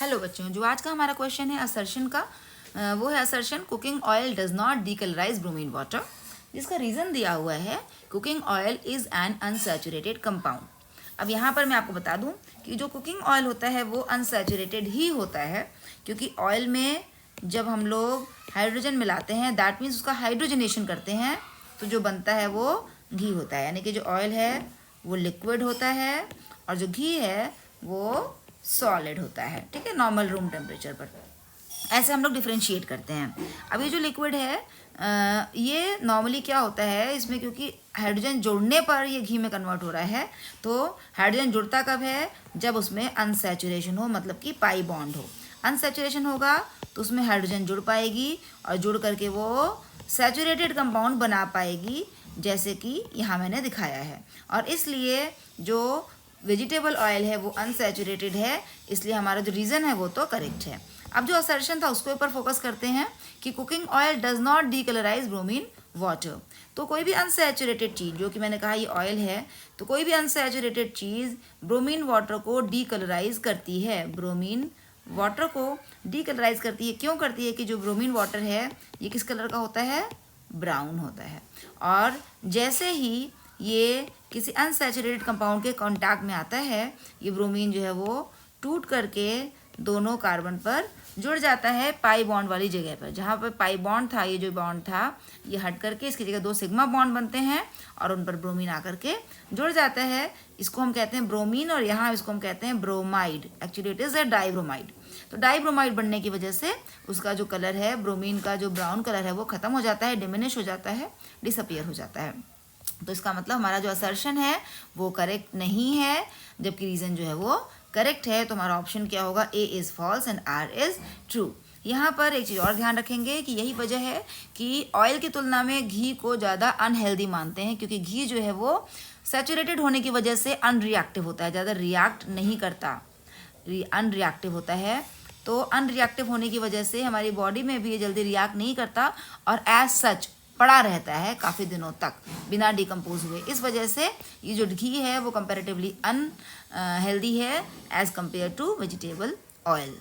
Hello बच्चों, जो आज का हमारा क्वेश्चन है असर्शन का, वो है assertion cooking oil does not decolourise bromine water. जिसका रीज़न दिया हुआ है cooking oil is an unsaturated compound. अब यहाँ पर मैं आपको बता दूँ कि जो कुकिंग ऑयल होता है वो अनसैचुरेटेड ही होता है, क्योंकि ऑयल में जब हम लोग हाइड्रोजन मिलाते हैं दैट मीन्स उसका हाइड्रोजनेशन करते हैं, तो जो बनता है वो घी होता है। यानी कि जो ऑयल है वो लिक्विड होता है और जो घी है वो सॉलिड होता है। ठीक है, नॉर्मल रूम टेम्परेचर पर। ऐसे हम लोग डिफ्रेंशिएट करते हैं। अब ये जो लिक्विड है ये नॉर्मली क्या होता है इसमें, क्योंकि हाइड्रोजन जुड़ने पर ये घी में कन्वर्ट हो रहा है, तो हाइड्रोजन जुड़ता कब है? जब उसमें अनसैचुरेशन हो, मतलब कि पाई बॉन्ड हो। अनसैचुरेशन होगा तो उसमें हाइड्रोजन जुड़ पाएगी और जुड़ करके वो सैचुरेटेड कंपाउंड बना पाएगी, जैसे कि यहाँ मैंने दिखाया है। और इसलिए जो वेजिटेबल ऑयल है वो अनसैचुरेटेड है, इसलिए हमारा जो रीज़न है वो तो करेक्ट है। अब जो असर्शन था उसके ऊपर फोकस करते हैं कि cooking oil does not decolourise bromine water. तो कोई भी अनसैचुरेटेड चीज़, जो कि मैंने कहा ये ऑयल है, तो कोई भी अनसैचुरेटेड चीज़ ब्रोमीन वाटर को डीकलराइज करती है। ब्रोमीन वाटर को डीकलराइज करती है। क्यों करती है? कि जो ब्रोमीन वाटर है ये किस कलर का होता है? ब्राउन होता है। और जैसे ही ये किसी अनसैचुरेटेड कंपाउंड के कांटेक्ट में आता है, ये ब्रोमीन जो है वो टूट करके दोनों कार्बन पर जुड़ जाता है पाई बॉन्ड वाली जगह पर। जहाँ पर पाई बॉन्ड था, ये जो बॉन्ड था ये हट करके इसकी जगह 2 सिग्मा बॉन्ड बनते हैं और उन पर ब्रोमीन आकर के जुड़ जाता है। इसको हम कहते हैं ब्रोमीन और यहाँ इसको हम कहते हैं bromide. Actually it is a dibromide. तो डाइब्रोमाइड बनने की वजह से उसका जो कलर है, ब्रोमीन का जो ब्राउन कलर है वो ख़त्म हो जाता है, डिमिनिश हो जाता है, डिसअपियर हो जाता है। तो इसका मतलब हमारा जो असर्शन है वो करेक्ट नहीं है, जबकि रीज़न जो है वो करेक्ट है। तो हमारा ऑप्शन क्या होगा? A is false and R is true. यहाँ पर एक चीज़ और ध्यान रखेंगे कि यही वजह है कि ऑयल की तुलना में घी को ज़्यादा अनहेल्दी मानते हैं, क्योंकि घी जो है वो सैचुरेटेड होने की वजह से अनरिएक्टिव होता है, ज़्यादा रिएक्ट नहीं करता, अनरिएक्टिव होता है। तो अनरिएक्टिव होने की वजह से हमारी बॉडी में भी ये जल्दी रिएक्ट नहीं करता और एज सच पड़ा रहता है काफ़ी दिनों तक बिना डिकम्पोज हुए। इस वजह से ये जो घी है वो कंपैरेटिवली अनहेल्दी है as compare to vegetable oil.